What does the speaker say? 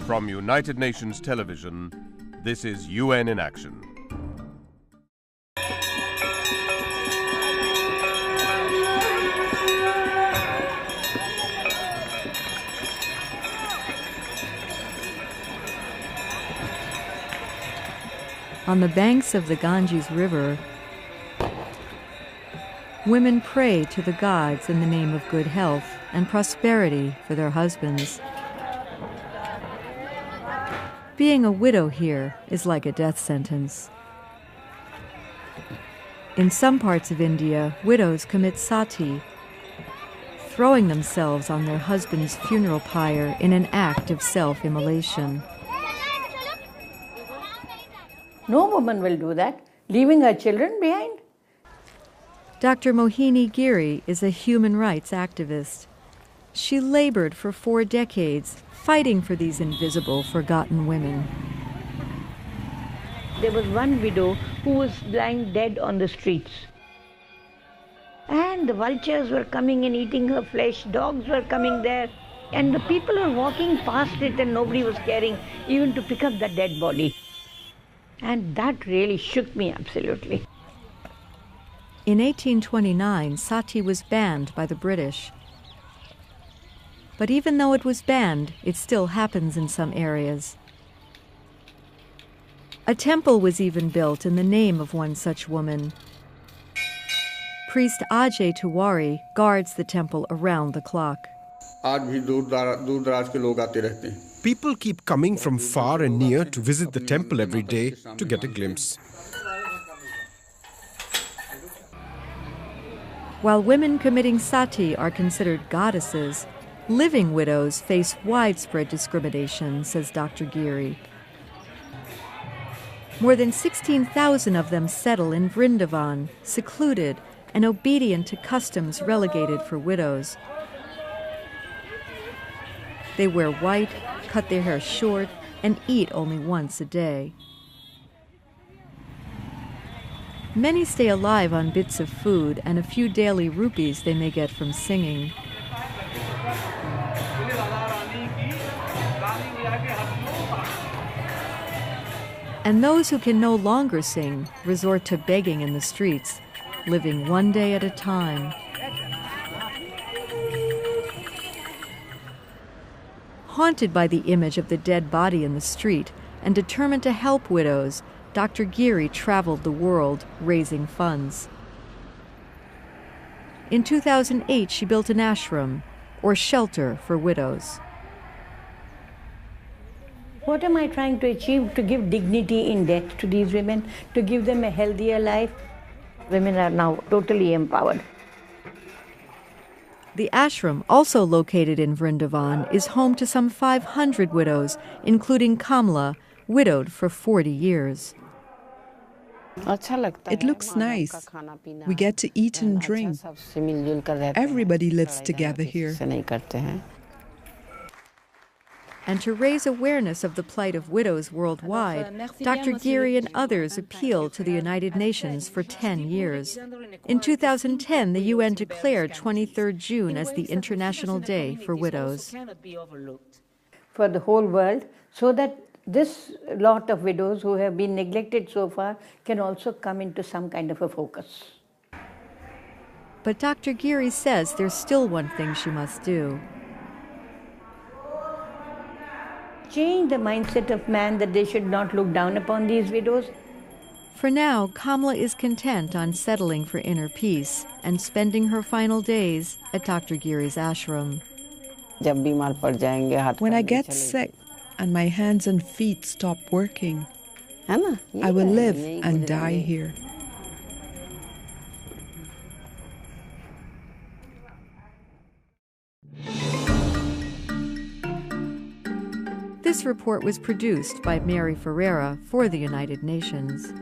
From United Nations Television, this is UN in Action. On the banks of the Ganges River, women pray to the gods in the name of good health and prosperity for their husbands. Being a widow here is like a death sentence. In some parts of India, widows commit sati, throwing themselves on their husband's funeral pyre in an act of self-immolation. No woman will do that, leaving her children behind. Dr. Mohini Giri is a human rights activist. She labored for 4 decades, fighting for these invisible, forgotten women. There was one widow who was lying dead on the streets. And the vultures were coming and eating her flesh, dogs were coming there, and the people were walking past it and nobody was caring even to pick up the dead body. And that really shook me absolutely. In 1829, sati was banned by the British. But even though it was banned, it still happens in some areas. A temple was even built in the name of one such woman. Priest Ajay Tiwari guards the temple around the clock. People keep coming from far and near to visit the temple every day to get a glimpse. While women committing sati are considered goddesses, living widows face widespread discrimination, says Dr. Giri. More than 16,000 of them settle in Vrindavan, secluded and obedient to customs relegated for widows. They wear white, cut their hair short, and eat only once a day. Many stay alive on bits of food and a few daily rupees they may get from singing. And those who can no longer sing resort to begging in the streets, living one day at a time. Haunted by the image of the dead body in the street and determined to help widows, Dr. Giri traveled the world raising funds. In 2008, she built an ashram, or shelter for widows. What am I trying to achieve? To give dignity in death to these women, to give them a healthier life. Women are now totally empowered. The ashram, also located in Vrindavan, is home to some 500 widows, including Kamla, widowed for 40 years. It looks nice. We get to eat and drink. Everybody lives together here. And to raise awareness of the plight of widows worldwide, Dr. Giri and others appealed to the United Nations for 10 years. In 2010, the UN declared 23rd June as the International Day for Widows. For the whole world, so that this lot of widows who have been neglected so far can also come into some kind of a focus. But Dr. Giri says there's still one thing she must do. Change the mindset of man that they should not look down upon these widows. For now, Kamla is content on settling for inner peace and spending her final days at Dr. Giri's ashram. When I get sick and my hands and feet stop working, I will live and die here. This report was produced by Mary Ferreira for the United Nations.